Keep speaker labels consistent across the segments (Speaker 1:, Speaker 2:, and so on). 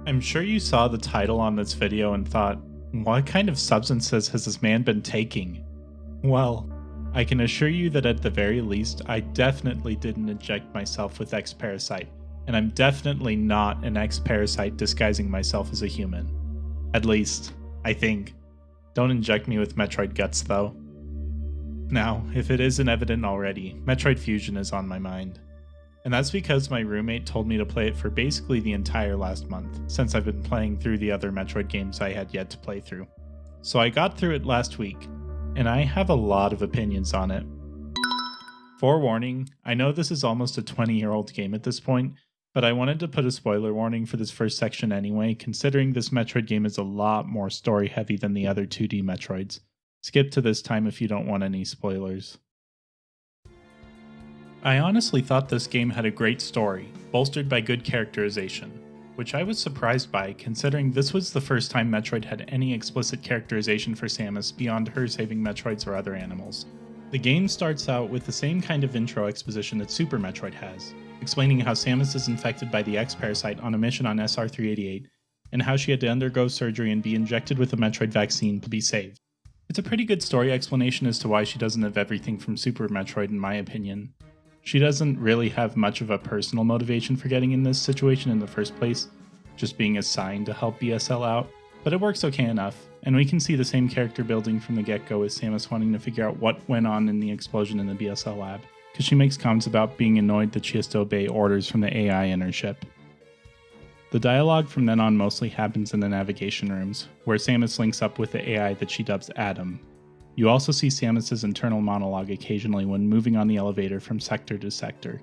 Speaker 1: I'm sure you saw the title on this video and thought, what kind of substances has this man been taking? Well, I can assure you that at the very least, I definitely didn't inject myself with X-Parasite, and I'm definitely not an X-Parasite disguising myself as a human. At least, I think. Don't inject me with Metroid guts though. Now, if it isn't evident already, Metroid Fusion is on my mind. And that's because my roommate told me to play it for basically the entire last month, since I've been playing through the other Metroid games I had yet to play through. So I got through it last week, and I have a lot of opinions on it. Forewarning, I know this is almost a 20-year-old game at this point, but I wanted to put a spoiler warning for this first section anyway, considering this Metroid game is a lot more story heavy than the other 2D Metroids. Skip to this time if you don't want any spoilers. I honestly thought this game had a great story, bolstered by good characterization, which I was surprised by considering this was the first time Metroid had any explicit characterization for Samus beyond her saving Metroids or other animals. The game starts out with the same kind of intro exposition that Super Metroid has, explaining how Samus is infected by the X-Parasite on a mission on SR-388, and how she had to undergo surgery and be injected with a Metroid vaccine to be saved. It's a pretty good story explanation as to why she doesn't have everything from Super Metroid in my opinion. She doesn't really have much of a personal motivation for getting in this situation in the first place, just being assigned to help BSL out, but it works okay enough, and we can see the same character building from the get-go with Samus wanting to figure out what went on in the explosion in the BSL lab, because she makes comments about being annoyed that she has to obey orders from the AI in her ship. The dialogue from then on mostly happens in the navigation rooms, where Samus links up with the AI that she dubs Adam. You also see Samus's internal monologue occasionally when moving on the elevator from sector to sector.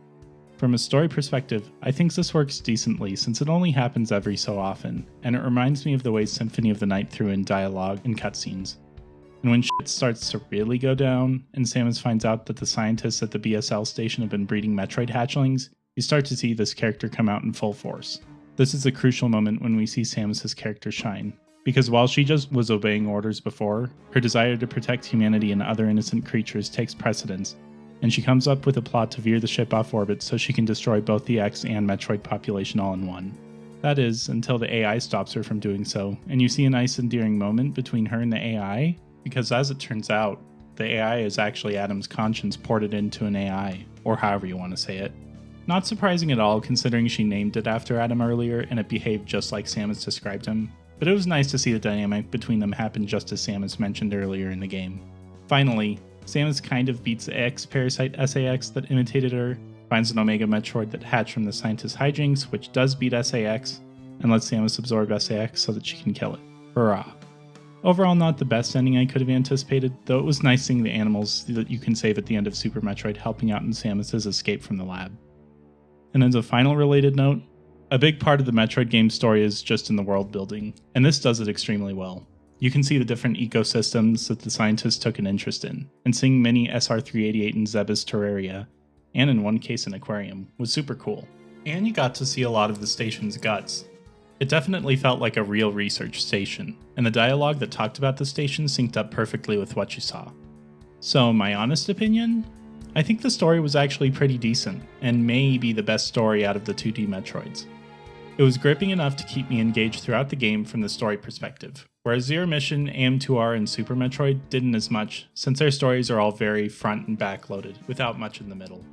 Speaker 1: From a story perspective, I think this works decently since it only happens every so often, and it reminds me of the way Symphony of the Night threw in dialogue and cutscenes. And when shit starts to really go down, and Samus finds out that the scientists at the BSL station have been breeding Metroid hatchlings, you start to see this character come out in full force. This is a crucial moment when we see Samus's character shine. Because while she just was obeying orders before, her desire to protect humanity and other innocent creatures takes precedence, and she comes up with a plot to veer the ship off orbit so she can destroy both the X and Metroid population all in one. That is, until the AI stops her from doing so, and you see a nice endearing moment between her and the AI, because as it turns out, the AI is actually Adam's conscience ported into an AI, or however you want to say it. Not surprising at all considering she named it after Adam earlier and it behaved just like Samus described him. But it was nice to see the dynamic between them happen just as Samus mentioned earlier in the game. Finally, Samus kind of beats the X-Parasite SAX that imitated her, finds an Omega Metroid that hatched from the scientist hijinks, which does beat SAX, and lets Samus absorb SAX so that she can kill it. Hurrah. Overall, not the best ending I could have anticipated, though it was nice seeing the animals that you can save at the end of Super Metroid helping out in Samus's escape from the lab. And as a final related note, a big part of the Metroid game story is just in the world building, and this does it extremely well. You can see the different ecosystems that the scientists took an interest in, and seeing many SR-388 in Zeb's Terraria, and in one case an aquarium, was super cool. And you got to see a lot of the station's guts. It definitely felt like a real research station, and the dialogue that talked about the station synced up perfectly with what you saw. So my honest opinion? I think the story was actually pretty decent, and may be the best story out of the 2D Metroids. It was gripping enough to keep me engaged throughout the game from the story perspective, whereas Zero Mission, AM2R, and Super Metroid didn't as much, since their stories are all very front and back loaded, without much in the middle.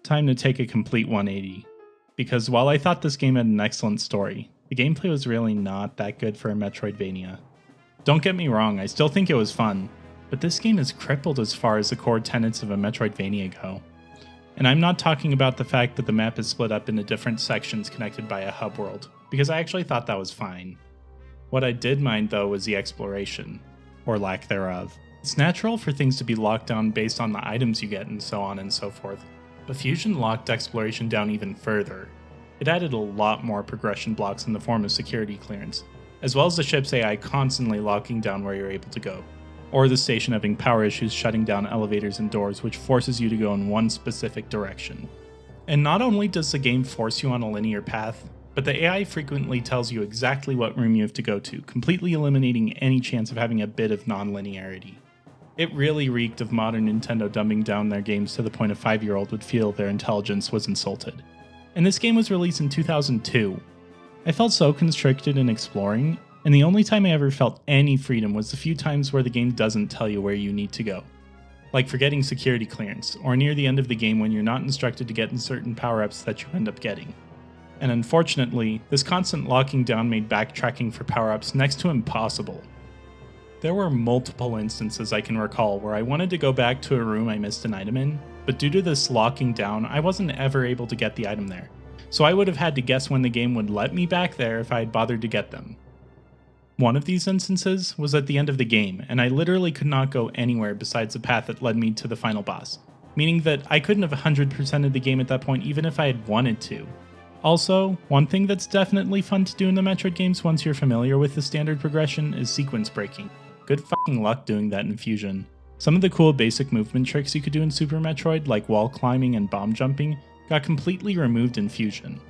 Speaker 1: Time to take a complete 180, because while I thought this game had an excellent story, the gameplay was really not that good for a Metroidvania. Don't get me wrong, I still think it was fun, but this game is crippled as far as the core tenets of a Metroidvania go. And I'm not talking about the fact that the map is split up into different sections connected by a hub world, because I actually thought that was fine. What I did mind though was the exploration, or lack thereof. It's natural for things to be locked down based on the items you get and so on and so forth, but Fusion locked exploration down even further. It added a lot more progression blocks in the form of security clearance, as well as the ship's AI constantly locking down where you're able to go, or the station having power issues shutting down elevators and doors which forces you to go in one specific direction. And not only does the game force you on a linear path, but the AI frequently tells you exactly what room you have to go to, completely eliminating any chance of having a bit of non-linearity. It really reeked of modern Nintendo dumbing down their games to the point a 5-year-old would feel their intelligence was insulted. And this game was released in 2002. I felt so constricted in exploring, and the only time I ever felt any freedom was the few times where the game doesn't tell you where you need to go. Like for getting security clearance, or near the end of the game when you're not instructed to get in certain power-ups that you end up getting. And unfortunately, this constant locking down made backtracking for power-ups next to impossible. There were multiple instances I can recall where I wanted to go back to a room I missed an item in, but due to this locking down, I wasn't ever able to get the item there. So I would have had to guess when the game would let me back there if I had bothered to get them. One of these instances was at the end of the game, and I literally could not go anywhere besides the path that led me to the final boss, meaning that I couldn't have 100%ed the game at that point even if I had wanted to. Also, one thing that's definitely fun to do in the Metroid games once you're familiar with the standard progression is sequence breaking. Good fucking luck doing that in Fusion. Some of the cool basic movement tricks you could do in Super Metroid, like wall climbing and bomb jumping, got completely removed in Fusion.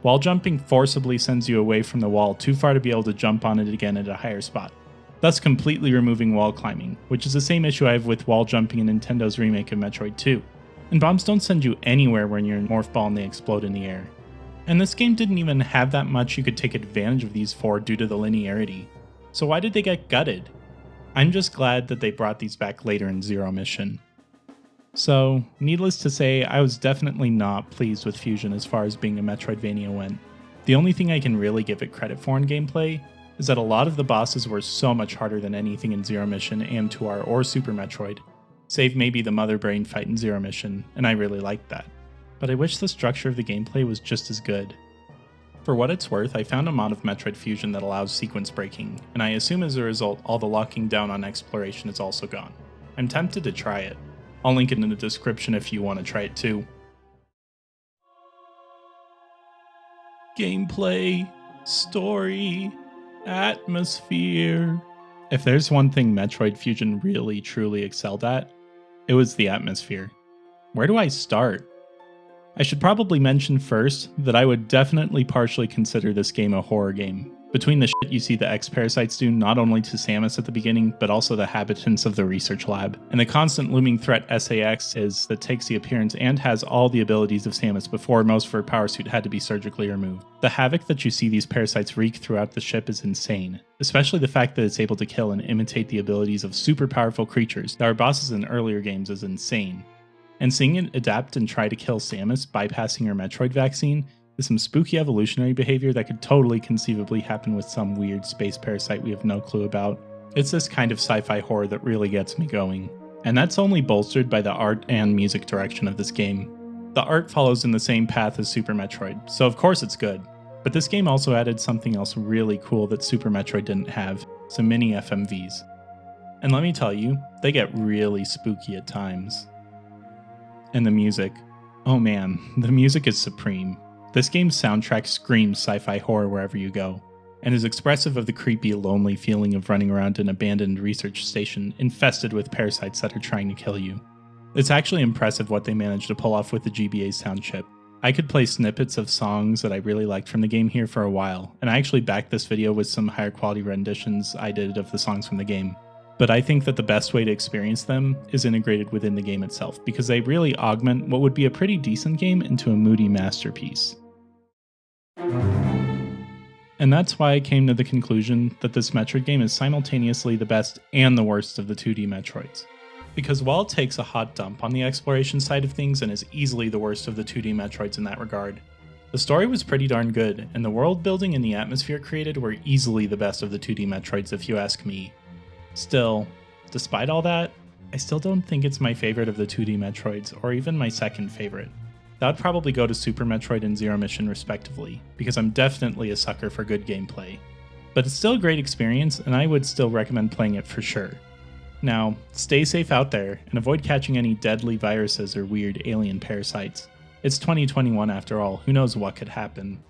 Speaker 1: Wall jumping forcibly sends you away from the wall too far to be able to jump on it again at a higher spot, thus completely removing wall climbing, which is the same issue I have with wall jumping in Nintendo's remake of Metroid 2. And bombs don't send you anywhere when you're in Morph Ball and they explode in the air. And this game didn't even have that much you could take advantage of these for due to the linearity. So why did they get gutted? I'm just glad that they brought these back later in Zero Mission. So, needless to say, I was definitely not pleased with Fusion as far as being a Metroidvania went. The only thing I can really give it credit for in gameplay is that a lot of the bosses were so much harder than anything in Zero Mission, AM2R, or Super Metroid, save maybe the Mother Brain fight in Zero Mission, and I really liked that. But I wish the structure of the gameplay was just as good. For what it's worth, I found a mod of Metroid Fusion that allows sequence breaking, and I assume as a result all the locking down on exploration is also gone. I'm tempted to try it. I'll link it in the description if you want to try it too. Gameplay, story, atmosphere. If there's one thing Metroid Fusion really truly excelled at, it was the atmosphere. Where do I start? I should probably mention first that I would definitely partially consider this game a horror game. Between the shit you see the X-Parasites do not only to Samus at the beginning, but also the habitants of the research lab, and the constant looming threat SAX is that takes the appearance and has all the abilities of Samus before most of her power suit had to be surgically removed. The havoc that you see these parasites wreak throughout the ship is insane, especially the fact that it's able to kill and imitate the abilities of super powerful creatures that are bosses in earlier games is insane. And seeing it adapt and try to kill Samus bypassing her Metroid vaccine is some spooky evolutionary behavior that could totally conceivably happen with some weird space parasite we have no clue about. It's this kind of sci-fi horror that really gets me going. And that's only bolstered by the art and music direction of this game. The art follows in the same path as Super Metroid, so of course it's good. But this game also added something else really cool that Super Metroid didn't have, some mini FMVs. And let me tell you, they get really spooky at times. And the music. Oh man, the music is supreme. This game's soundtrack screams sci-fi horror wherever you go, and is expressive of the creepy, lonely feeling of running around an abandoned research station infested with parasites that are trying to kill you. It's actually impressive what they managed to pull off with the GBA sound chip. I could play snippets of songs that I really liked from the game here for a while, and I actually backed this video with some higher quality renditions I did of the songs from the game. But I think that the best way to experience them is integrated within the game itself, because they really augment what would be a pretty decent game into a moody masterpiece. And that's why I came to the conclusion that this Metroid game is simultaneously the best and the worst of the 2D Metroids. Because while it takes a hot dump on the exploration side of things and is easily the worst of the 2D Metroids in that regard, the story was pretty darn good, and the world building and the atmosphere created were easily the best of the 2D Metroids if you ask me. Still, despite all that, I still don't think it's my favorite of the 2D Metroids, or even my second favorite. That would probably go to Super Metroid and Zero Mission respectively, because I'm definitely a sucker for good gameplay. But it's still a great experience, and I would still recommend playing it for sure. Now, stay safe out there, and avoid catching any deadly viruses or weird alien parasites. It's 2021 after all, who knows what could happen.